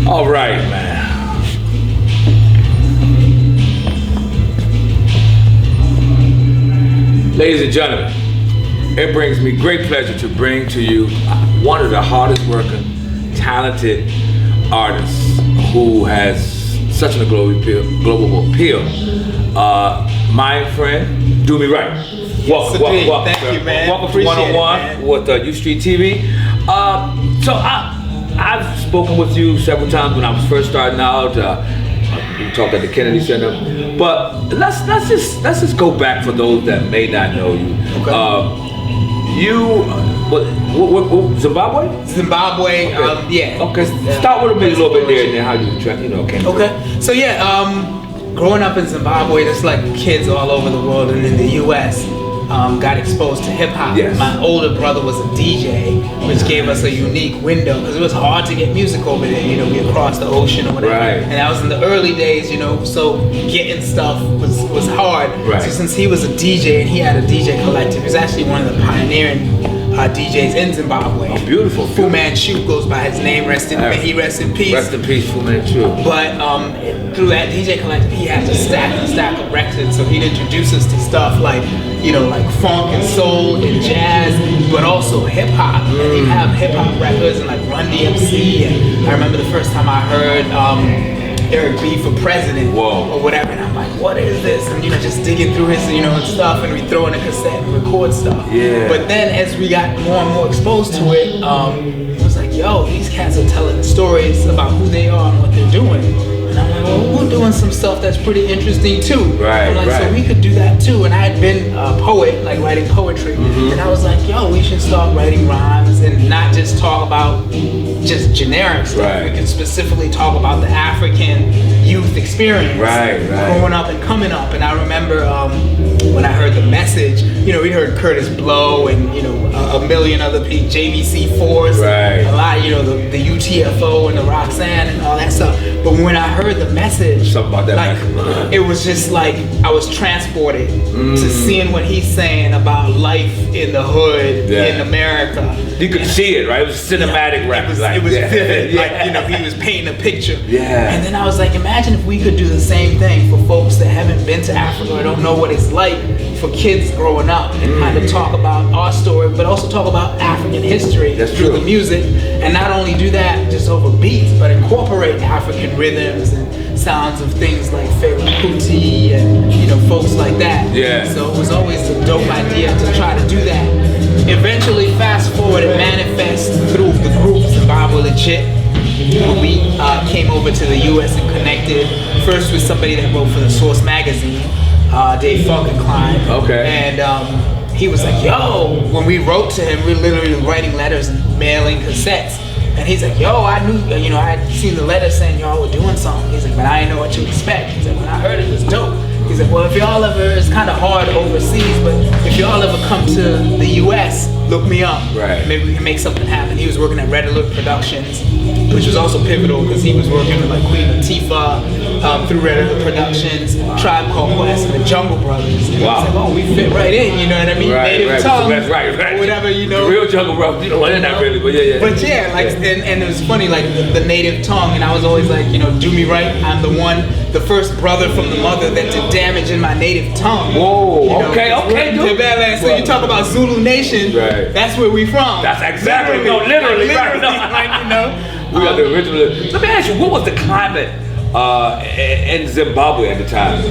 All right, man. Ladies and gentlemen, it brings me great pleasure to bring to you one of the hardest working, talented artists who has such a global appeal. My friend, Dumi Right. Welcome. Thank you, man. Welcome to One-on-One with U Street TV. So I've spoken with you several times when I was first starting out. We talked at the Kennedy Center, but let's just go back for those that may not know you. Okay. What Zimbabwe? Zimbabwe, Okay. yeah. Okay, start with me a little bit there and then how you came. Okay, so yeah, growing up in Zimbabwe, just like kids all over the world and in the U.S., got exposed to hip hop. Yes. My older brother was a DJ, which gave us a unique window because it was hard to get music over there. You know, we across the ocean or whatever. Right. And that was in the early days. You know, so getting stuff was hard. Right. So since he was a DJ and he had a DJ collective, he was actually one of the pioneering DJs in Zimbabwe. Oh, beautiful. Fu Manchu goes by his name. Rest in peace. Rest in peace, Fu Manchu. But through that DJ collective, he had to stack of records. So he'd introduce us to stuff like, you know, like funk and soul and jazz, but also hip hop. And he'd have hip hop records and like Run DMC. And I remember the first time I heard Eric B for president. Whoa. Or whatever, and I'm like, what is this? And you know, just digging through his, you know, and stuff, and we throw in a cassette and record stuff. Yeah. But then as we got more and more exposed to it, it was like, yo, these cats are telling stories about who they are and what they're doing. And I'm like, well, we're doing some stuff that's pretty interesting too. Right, I'm like, right. so we could do that too. And I had been a poet, like writing poetry. And I was like, yo, we should start writing rhymes and not just talk about just generic stuff. Right. We can specifically talk about the African youth experience. Right. Growing up and coming up. And I remember when I heard the message, you know, we heard Curtis Blow and, you know, a million other people, JVC Force, Right. a lot, you know, the UTFO and the Roxanne and all that stuff. But when I heard the message, Something about that like, message. it was just like I was transported to seeing what he's saying about life in the hood in America. You could see it, right? It was cinematic rap. It was vivid, like, you know, he was painting a picture. Yeah. And then I was like, imagine if we could do the same thing for folks that haven't been to Africa or don't know what it's like for kids growing up and kind of talk about our story, but also talk about African history through the music. And not only do that just over beats, but incorporate African rhythms and sounds of things like Fela Kuti and, you know, folks like that. Yeah. So it was always a dope idea to try to do that. Eventually, fast forward, it manifests through the group Zimbabwe Legit. We came over to the U.S. and connected first with somebody that wrote for the Source magazine, Dave Falkenkline. Okay. And he was like, yo, when we wrote to him, we were literally writing letters and mailing cassettes. And he's like, yo, I knew, you know, I had seen the letter saying y'all were doing something. He's like, but I didn't know what to expect. He's like, when I heard it was dope. He's like, well, if y'all ever, it's kind of hard overseas, but if y'all ever come to the U.S., look me up. Right. Maybe we can make something happen. He was working at Red Alert Productions, which was also pivotal because he was working with like Queen Latifah through Red Alert Productions, Tribe Called Quest, and the Jungle Brothers. And Wow. I was like, oh, we fit right in, you know what I mean? Native tongue, Right. or whatever, you know. The real Jungle Brothers, you know, not really, but yeah. But yeah, like, and it was funny, like the native tongue, and I was always like, you know, do me right. I'm the first brother from the mother that did damage in my native tongue. Whoa, You know, okay, dude. So you talk about Zulu Nation, Right. That's where we from. That's exactly, literally, right. No. Like, you know. We are the original. Let me ask you, what was the climate in Zimbabwe at the time?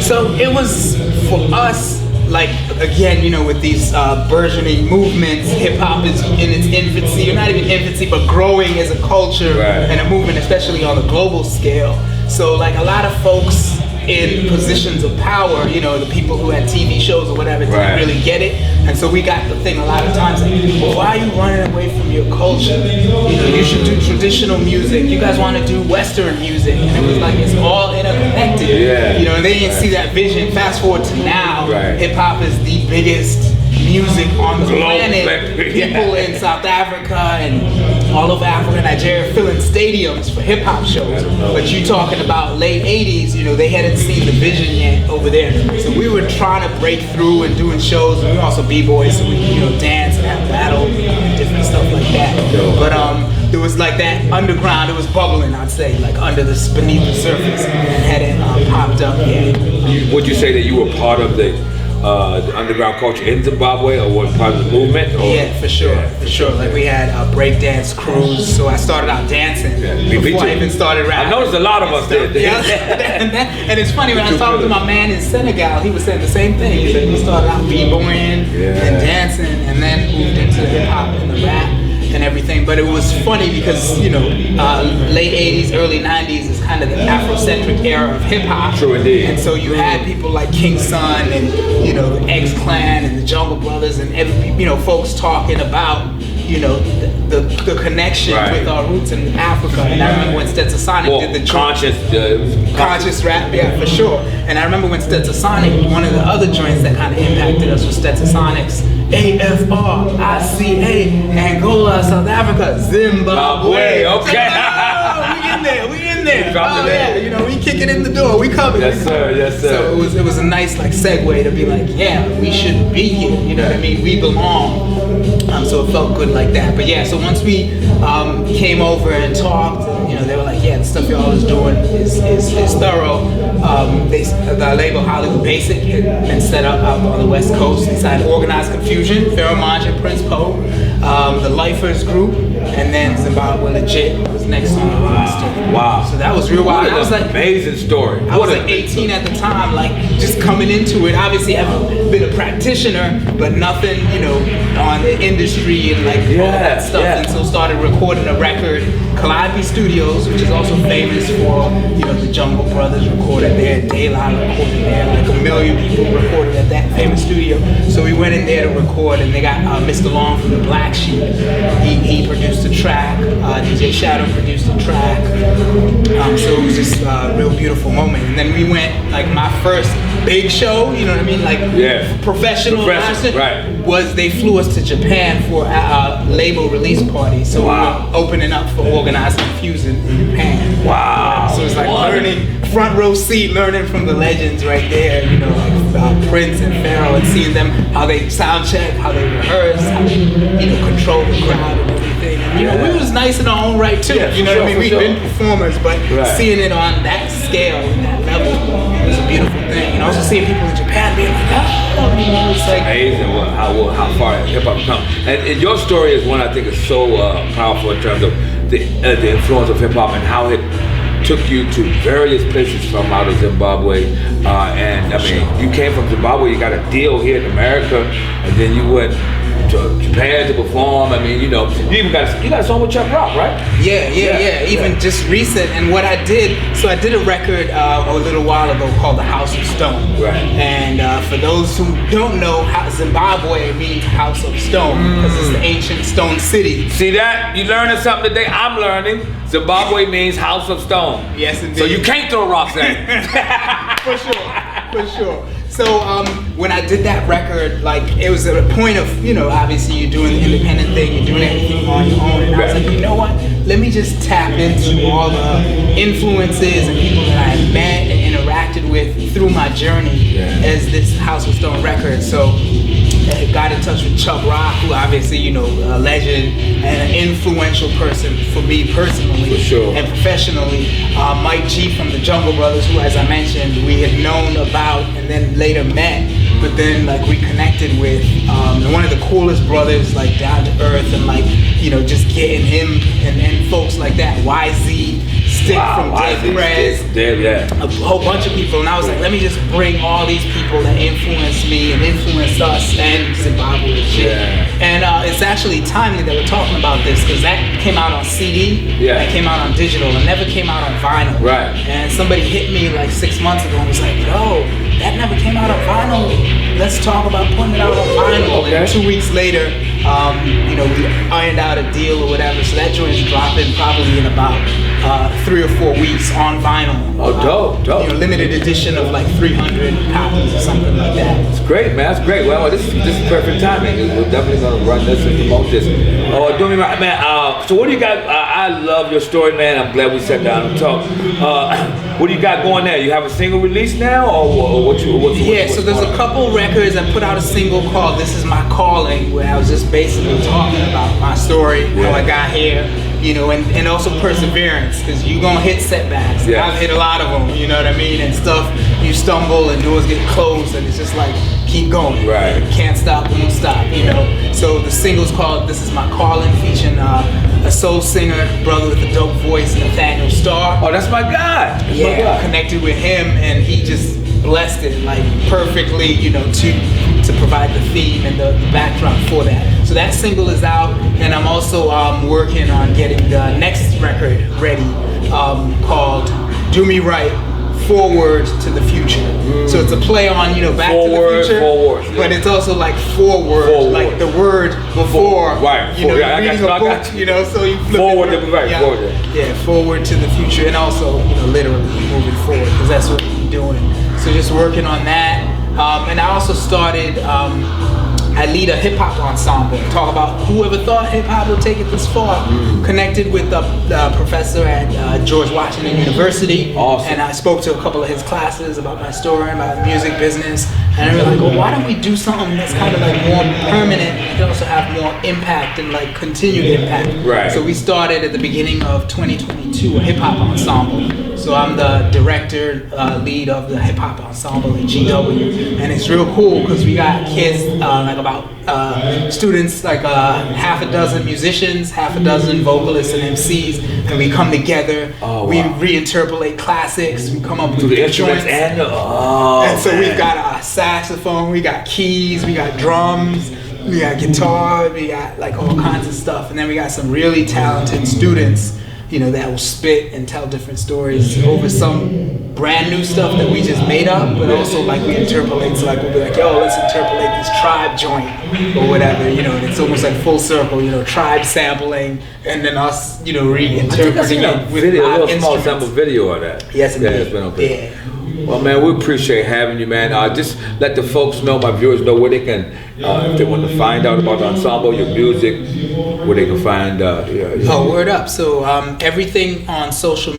So it was for us, like, again, you know, with these burgeoning movements, hip hop is in its infancy, or not even infancy, but growing as a culture and a movement, especially on a global scale. So like a lot of folks in positions of power, you know, the people who had TV shows or whatever didn't really get it. And so we got the thing a lot of times like, well, why are you running away from your culture? You know, you should do traditional music. You guys want to do Western music. And it was like, it's all interconnected. You know, and they didn't see that vision. Fast forward to now, hip hop is the biggest music on the planet. People in South Africa and all over Africa, Nigeria, filling stadiums for hip hop shows. But you talking about late 80s, you know, they hadn't seen the vision yet over there. So we were trying to break through and doing shows. We were also b-boys, so we, you know, dance and have battle and different stuff like that. But there was like that underground, it was bubbling, I'd say, like beneath the surface, and hadn't popped up yet. Would you say that you were part of the underground culture in Zimbabwe, or what part of the movement? Or? Yeah, for sure. Like we had breakdance crews, so I started out dancing before I even started rapping. I noticed a lot of us did. Yeah. And it's funny, when I was talking to my man in Senegal, he was saying the same thing. He said he started out b-boying and dancing, and then moved into the hip hop and the rap and everything. But it was funny because, you know, late 80s, early 90s is kind of the Afrocentric era of hip hop. True indeed. And so you had people like King Son and, you know, the X-Clan and the Jungle Brothers and folks talking about, you know, the connection with our roots in Africa. And I remember when Stetsasonic did the conscious rap, yeah, for sure. And I remember when Stetsasonic, one of the other joints that kind of impacted us was Stetsasonic's AFRICA, Angola, South Africa, Zimbabwe. Okay. We in there. Oh yeah, you know, we kicking in the door. We coming. Yes sir. So it was a nice like segue to be like, yeah, we should be here. You know what I mean? We belong. So it felt good like that. But yeah, so once we came over and talked, you know, they were like, yeah, the stuff y'all is doing is thorough. The label Hollywood Basic had been set up out on the West Coast inside Organized Confusion, Pharaoh Monch and Prince Poe, the Lifers Group, and then Zimbabwe Legit was next on the roster. Wow. So that was real wild. What an amazing story. I was like 18 at the time, like just coming into it. Obviously, I haven't been a practitioner, but nothing, you know, on the industry and like all that stuff. And so started recording a record. Calliope Studios, which is also famous for, you know, the Jungle Brothers recorded there, Daylight recorded there, like 1 million people recorded at that famous studio. So we went in there to record, and they got Mr. Long from the Black Sheep. He produced a track. DJ Shadow produced a track. So it was just a real beautiful moment. And then we went, like my first big show, you know what I mean, like professional right. was they flew us to Japan for a label release party. So we were opening up for Organized Confusion in Japan. Wow. So it's like learning, front row seat, learning from the legends right there, you know, like Prince and Pharaoh, and seeing them, how they sound check, how they rehearse, how they, you know, control the crowd and everything. And, you know, we was nice in our own right too. You know what I mean? We've been performers, but seeing it on that scale and that level was a beautiful thing. And also seeing people in Japan being like, oh, you know, it's like amazing how far hip hop come. And your story is one I think is so powerful in terms of the influence of hip hop and how it took you to various places from out of Zimbabwe. And I mean, you came from Zimbabwe, you got a deal here in America, and then you went to Japan to perform. I mean, you know, you got a song with Chuck Rock, right? Yeah. Even just recent. And what I did, so I did a record a little while ago called The House of Stone. Right. And for those who don't know, Zimbabwe means House of Stone because it's the ancient stone city. See that? You learning something today? I'm learning. Zimbabwe means House of Stone. Yes, indeed. So you can't throw rocks at it. For sure. So when I did that record, like it was at a point of, you know, obviously you're doing the independent thing, you're doing everything on your own, and I was like, you know what? Let me just tap into all the influences and people that I had met and interacted with through my journey as this House of Stone record. So I got in touch with Chuck Rock, who obviously, you know, a legend and an influential person for me personally and professionally. Mike G from the Jungle Brothers, who, as I mentioned, we had known about and then later met, but then like we connected with, and one of the coolest brothers, like down to earth and like, you know, just getting him and folks like that. YZ, Stick from Dead Prez, a whole bunch of people, and I was like, let me just bring all these people that influenced me and influenced us and Zimbabwe and shit. And it's actually timely that we're talking about this because that came out on CD, that came out on digital, and never came out on vinyl. Right. And somebody hit me like 6 months ago and was like, yo, that never came out on vinyl. Let's talk about putting it out on vinyl. Okay. And 2 weeks later, you know, we ironed out a deal or whatever, so that joint's dropping probably in about 3 or 4 weeks on vinyl. Oh, dope. You know, limited edition of like 300 copies or something like that. It's great, man. It's great. Well, this is perfect timing. We're definitely gonna run this and promote this. Oh, Dumi Right, man. So what do you got? I love your story, man. I'm glad we sat down and talked. What do you got going there? You have a single release now, or what? So there's a couple records. I put out a single called "This Is My Calling," where I was just basically talking about my story, how I got here, you know, and also perseverance, because you're gonna hit setbacks. Yes. I've hit a lot of them, you know what I mean, and stuff. You stumble and doors get closed, and it's just like, keep going. Right. Can't stop, won't stop, you know. So the single's called This Is My Calling, featuring a soul singer, brother with a dope voice, Nathaniel Starr. Oh, that's my guy. That's my Yeah, guy. connected with him, and he just blessed it like perfectly, you know, to provide the theme and the backdrop for that. So that single is out, and I'm also working on getting the next record ready, called Dumi Right, Forward to the Future. So it's a play on, you know, Back Forward, to the Future, forward, yeah. but it's also like forward, like the word before. Right, You know, yeah, I you're reading got a you. book, you know, so you flip Forward it. to the right, yeah, forward. yeah, forward to the future, and also, you know, literally moving forward, because that's what we're doing. So just working on that, and I also started. I lead a hip hop ensemble. Talk about whoever thought hip hop would take it this far. Connected with the professor at George Washington University, Awesome. and I spoke to a couple of his classes about my story, about the music business, and they were like, "Well, why don't we do something that's kind of like more permanent and also have more impact and like continued impact?" Right. So we started at the beginning of 2022 a hip hop ensemble. So I'm the director, lead of the hip hop ensemble at GW, and it's real cool because we got kids, like about students, like half a dozen musicians, half a dozen vocalists and MCs, and we come together. Oh, we wow. reinterpolate classics. We come up with To the new instruments joints. and the And so man. we've got a saxophone, we got keys, we got drums, we got guitar, we got like all kinds of stuff, and then we got some really talented students, you know, that will spit and tell different stories over some brand new stuff that we just made up, but also like we interpolate. So like we'll be like, yo, let's interpolate this tribe joint or whatever, you know, and it's almost like full circle, you know, tribe sampling, and then us, you know, I think I reinterpreting seen a it with video, a live little small instruments. sample video of that. Yes, yeah, indeed. it's been okay. Yeah. Well, man, we appreciate having you, man. Just let the folks know, my viewers know where they can, if they want to find out about the ensemble, your music, where they can find. Oh, word up. So everything on social